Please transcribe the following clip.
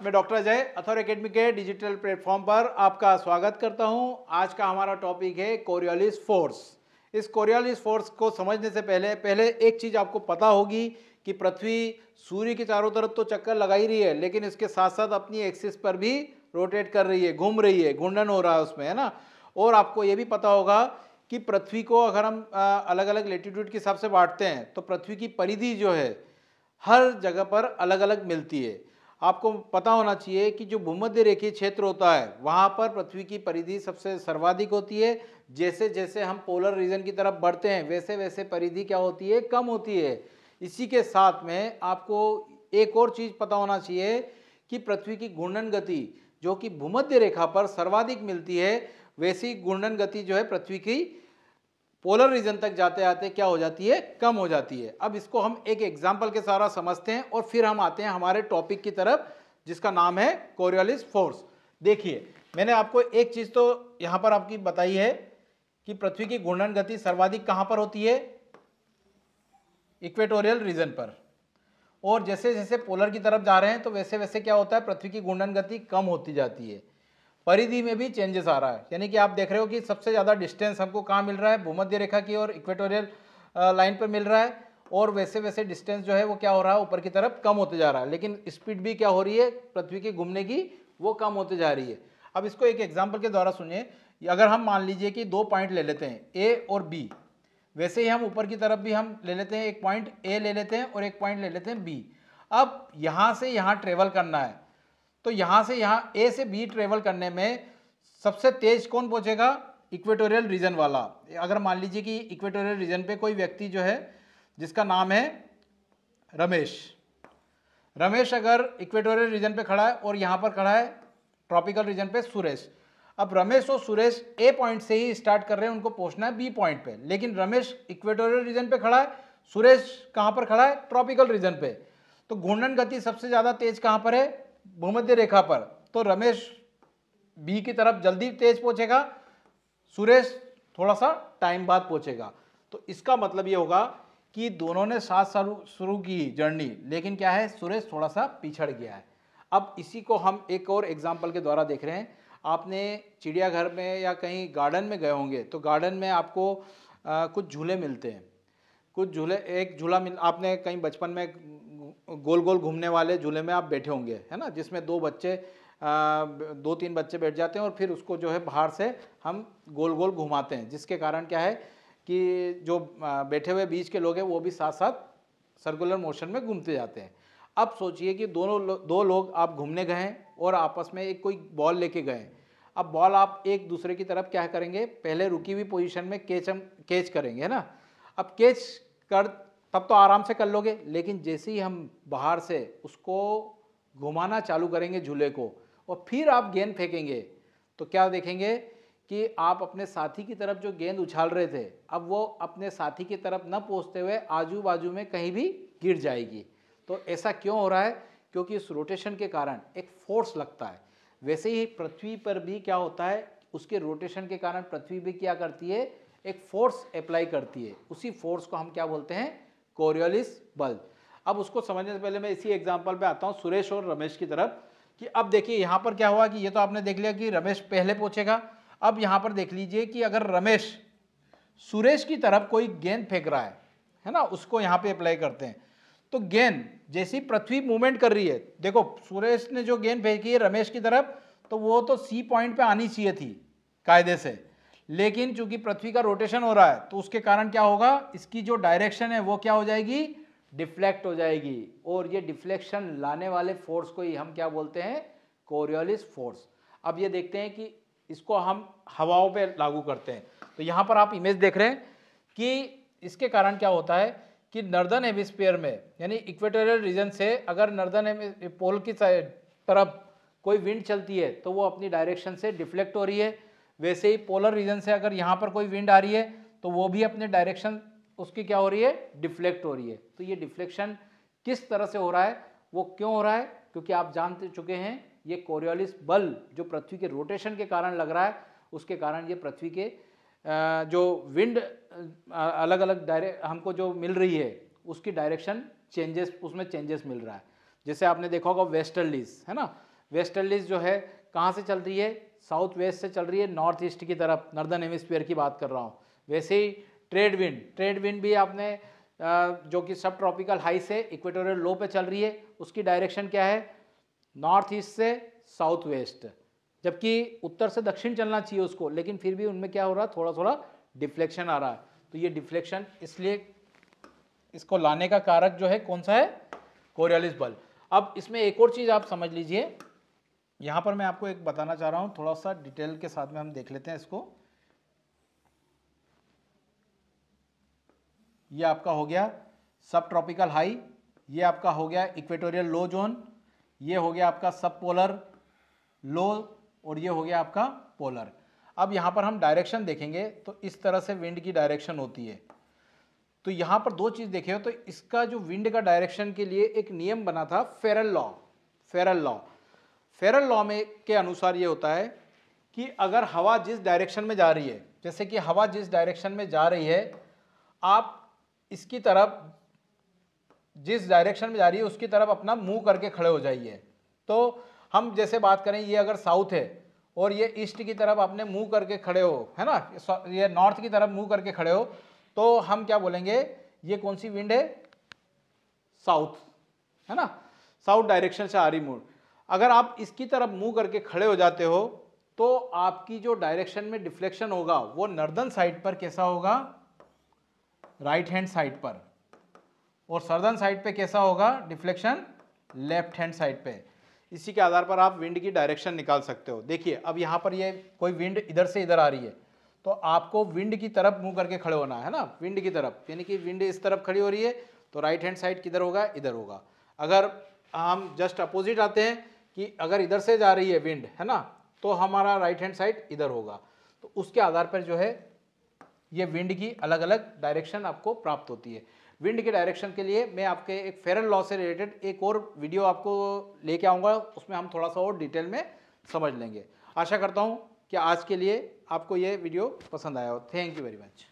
मैं doctor Ajay अथॉर academy के digital platform पर आपका स्वागत करता हूं। आज का हमारा टॉपिक है कोरियोलिस फोर्स। इस कोरियोलिस फोर्स को समझने से पहले एक चीज़ आपको पता होगी कि पृथ्वी सूर्य के चारों तरफ तो चक्कर लगा ही रही है, लेकिन इसके साथ साथ अपनी एक्सिस पर भी रोटेट कर रही है, घूम रही है, घूर्णन हो रहा है उसमें, है ना। और आपको ये भी पता होगा कि पृथ्वी को अगर हम अलग अलग लेटीट्यूड के हिसाब से बांटते हैं तो पृथ्वी की परिधि जो है हर जगह पर अलग अलग मिलती है। आपको पता होना चाहिए कि जो भूमध्य रेखीय क्षेत्र होता है वहाँ पर पृथ्वी की परिधि सबसे सर्वाधिक होती है। जैसे जैसे हम पोलर रीजन की तरफ बढ़ते हैं वैसे वैसे परिधि क्या होती है, कम होती है। इसी के साथ में आपको एक और चीज़ पता होना चाहिए कि पृथ्वी की घूर्णन गति जो कि भूमध्य रेखा पर सर्वाधिक मिलती है, वैसी घूर्णन गति जो है पृथ्वी की पोलर रीजन तक जाते आते क्या हो जाती है, कम हो जाती है। अब इसको हम एक एग्जाम्पल के सारा समझते हैं और फिर हम आते हैं हमारे टॉपिक की तरफ जिसका नाम है कोरियोलिस फोर्स। देखिए, मैंने आपको एक चीज़ तो यहाँ पर आपकी बताई है कि पृथ्वी की घूर्णन गति सर्वाधिक कहाँ पर होती है, इक्वेटोरियल रीजन पर। और जैसे जैसे पोलर की तरफ जा रहे हैं तो वैसे वैसे क्या होता है, पृथ्वी की घूर्णन गति कम होती जाती है। परिधि में भी चेंजेस आ रहा है, यानी कि आप देख रहे हो कि सबसे ज़्यादा डिस्टेंस हमको कहाँ मिल रहा है, भूमध्य रेखा की और इक्वेटोरियल लाइन पर मिल रहा है। और वैसे वैसे डिस्टेंस जो है वो क्या हो रहा है, ऊपर की तरफ कम होते जा रहा है, लेकिन स्पीड भी क्या हो रही है पृथ्वी की घूमने की, वो कम होते जा रही है। अब इसको एक एग्जाम्पल के द्वारा सुनिए। अगर हम मान लीजिए कि दो पॉइंट ले लेते हैं ए और बी, वैसे ही हम ऊपर की तरफ भी हम ले लेते हैं, एक पॉइंट ए ले लेते हैं और एक पॉइंट ले लेते हैं बी। अब यहाँ से यहाँ ट्रेवल करना है, तो यहाँ से यहाँ ए से बी ट्रेवल करने में सबसे तेज कौन पहुँचेगा, इक्वेटोरियल रीजन वाला। अगर मान लीजिए कि इक्वेटोरियल रीजन पे कोई व्यक्ति जो है जिसका नाम है रमेश अगर इक्वेटोरियल रीजन पे खड़ा है और यहाँ पर खड़ा है ट्रॉपिकल रीजन पे सुरेश। अब रमेश और सुरेश ए पॉइंट से ही स्टार्ट कर रहे हैं, उनको पहुंचना है बी पॉइंट पे, लेकिन रमेश इक्वेटोरियल रीजन पे खड़ा है, सुरेश कहाँ पर खड़ा है, ट्रॉपिकल रीजन पे। तो घूर्णन गति सबसे ज़्यादा तेज कहाँ पर है, भूमध्य रेखा पर। तो रमेश बी की तरफ जल्दी तेज पहुंचेगा, सुरेश थोड़ा सा टाइम बाद पहुंचेगा। तो इसका मतलब ये होगा कि दोनों ने साथ शुरू की जर्नी, लेकिन क्या है, सुरेश थोड़ा सा पिछड़ गया है। अब इसी को हम एक और एग्जाम्पल के द्वारा देख रहे हैं। आपने चिड़ियाघर में या कहीं गार्डन में गए होंगे तो गार्डन में आपको कुछ झूले मिलते हैं। कुछ झूले, एक झूला आपने कहीं बचपन में गोल गोल घूमने वाले झूले में आप बैठे होंगे, है ना, जिसमें दो तीन बच्चे बैठ जाते हैं और फिर उसको जो है बाहर से हम गोल गोल घुमाते हैं, जिसके कारण क्या है कि जो बैठे हुए बीच के लोग हैं वो भी साथ साथ सर्कुलर मोशन में घूमते जाते हैं। अब सोचिए कि दो लोग आप घूमने गए हैं और आपस में एक कोई बॉल लेके गए। अब बॉल आप एक दूसरे की तरफ क्या करेंगे, पहले रुकी हुई पोजीशन में कैच करेंगे, है ना। अब कैच कर तब तो आराम से कर लोगे, लेकिन जैसे ही हम बाहर से उसको घुमाना चालू करेंगे झूले को और फिर आप गेंद फेंकेंगे तो क्या देखेंगे कि आप अपने साथी की तरफ जो गेंद उछाल रहे थे, अब वो अपने साथी की तरफ न पहुंचते हुए आजू बाजू में कहीं भी गिर जाएगी। तो ऐसा क्यों हो रहा है, क्योंकि इस रोटेशन के कारण एक फोर्स लगता है। वैसे ही पृथ्वी पर भी क्या होता है, उसके रोटेशन के कारण पृथ्वी भी क्या करती है, एक फोर्स अप्लाई करती है। उसी फोर्स को हम क्या बोलते हैं, कोरियोलिस बल। अब उसको समझने से पहले मैं इसी एग्जाम्पल पे आता हूँ सुरेश और रमेश की तरफ, कि अब देखिए यहाँ पर क्या हुआ कि ये तो आपने देख लिया कि रमेश पहले पहुँचेगा। अब यहाँ पर देख लीजिए कि अगर रमेश सुरेश की तरफ कोई गेंद फेंक रहा है ना, उसको यहाँ पे अप्लाई करते हैं, तो गेंद जैसी पृथ्वी मूवमेंट कर रही है, देखो सुरेश ने जो गेंद फेंकी है रमेश की तरफ, तो वो तो सी पॉइंट पे आनी चाहिए थी कायदे से, लेकिन चूंकि पृथ्वी का रोटेशन हो रहा है तो उसके कारण क्या होगा, इसकी जो डायरेक्शन है वो क्या हो जाएगी, डिफ्लेक्ट हो जाएगी। और ये डिफ्लेक्शन लाने वाले फोर्स को ही हम क्या बोलते हैं, कोरियोलिस फोर्स। अब ये देखते हैं कि इसको हम हवाओं पे लागू करते हैं। तो यहाँ पर आप इमेज देख रहे हैं कि इसके कारण क्या होता है कि नॉर्दर्न हेमिस्फीयर में, यानी इक्वेटोरियल रीजन से अगर नॉर्दर्न पोल की तरफ कोई विंड चलती है तो वो अपनी डायरेक्शन से डिफ्लेक्ट हो रही है। वैसे ही पोलर रीजन से अगर यहाँ पर कोई विंड आ रही है तो वो भी अपने डायरेक्शन उसकी क्या हो रही है, डिफ्लेक्ट हो रही है। तो ये डिफ्लेक्शन किस तरह से हो रहा है, वो क्यों हो रहा है, क्योंकि आप जान चुके हैं ये कोरियोलिस बल जो पृथ्वी के रोटेशन के कारण लग रहा है, उसके कारण ये पृथ्वी के जो विंड अलग अलग हमको जो मिल रही है उसकी डायरेक्शन चेंजेस, उसमें चेंजेस मिल रहा है। जैसे आपने देखा होगा वेस्टर्लीज, है ना, वेस्टर्लीज जो है कहाँ से चल रही है, साउथ वेस्ट से चल रही है नॉर्थ ईस्ट की तरफ, नॉर्दर्न हेमिस्फीयर की बात कर रहा हूँ। वैसे ही ट्रेड विंड भी आपने जो कि सब ट्रॉपिकल हाई से इक्वेटोरियल लो पे चल रही है, उसकी डायरेक्शन क्या है, नॉर्थ ईस्ट से साउथ वेस्ट, जबकि उत्तर से दक्षिण चलना चाहिए उसको, लेकिन फिर भी उनमें क्या हो रहा है, थोड़ा थोड़ा डिफ्लेक्शन आ रहा है। तो ये डिफ्लेक्शन, इसलिए इसको लाने का कारक जो है कौन सा है, कोरियोलिस बल। अब इसमें एक और चीज़ आप समझ लीजिए, यहाँ पर मैं आपको एक बताना चाह रहा हूँ, थोड़ा सा डिटेल के साथ में हम देख लेते हैं इसको। ये आपका हो गया सब ट्रॉपिकल हाई, ये आपका हो गया इक्वेटोरियल लो जोन, ये हो गया आपका सब पोलर लो, और ये हो गया आपका पोलर। अब यहाँ पर हम डायरेक्शन देखेंगे तो इस तरह से विंड की डायरेक्शन होती है। तो यहाँ पर दो चीज़ देखे हो, तो इसका जो विंड का डायरेक्शन के लिए एक नियम बना था, फेरल लॉ। फेरल लॉ में के अनुसार ये होता है कि अगर हवा जिस डायरेक्शन में जा रही है, जैसे कि हवा जिस डायरेक्शन में जा रही है, आप इसकी तरफ, जिस डायरेक्शन में जा रही है उसकी तरफ अपना मुंह करके खड़े हो जाइए। तो हम जैसे बात करें, ये अगर साउथ है और ये ईस्ट की तरफ आपने मुंह करके खड़े हो, है ना, ये नॉर्थ की तरफ मुंह करके खड़े हो, तो हम क्या बोलेंगे, ये कौन सी विंड है, साउथ, है ना, साउथ डायरेक्शन से आ रही मूड। अगर आप इसकी तरफ मुंह करके खड़े हो जाते हो तो आपकी जो डायरेक्शन में डिफ्लेक्शन होगा वो नॉर्दर्न साइड पर कैसा होगा, राइट हैंड साइड पर, और सदर्न साइड पे कैसा होगा डिफ्लेक्शन, लेफ्ट हैंड साइड पे। इसी के आधार पर आप विंड की डायरेक्शन निकाल सकते हो। देखिए अब यहाँ पर ये कोई विंड इधर से इधर आ रही है, तो आपको विंड की तरफ मुंह करके खड़े होना है ना, विंड की तरफ, यानी कि विंड इस तरफ खड़ी हो रही है तो राइट हैंड साइड किधर होगा, इधर होगा। अगर हम जस्ट अपोजिट आते हैं कि अगर इधर से जा रही है विंड, है ना, तो हमारा राइट हैंड साइड इधर होगा। तो उसके आधार पर जो है ये विंड की अलग अलग डायरेक्शन आपको प्राप्त होती है। विंड के डायरेक्शन के लिए मैं आपके एक फेरल लॉ से रिलेटेड एक और वीडियो आपको लेके आऊँगा, उसमें हम थोड़ा सा और डिटेल में समझ लेंगे। आशा करता हूँ कि आज के लिए आपको ये वीडियो पसंद आया हो। Thank you very much.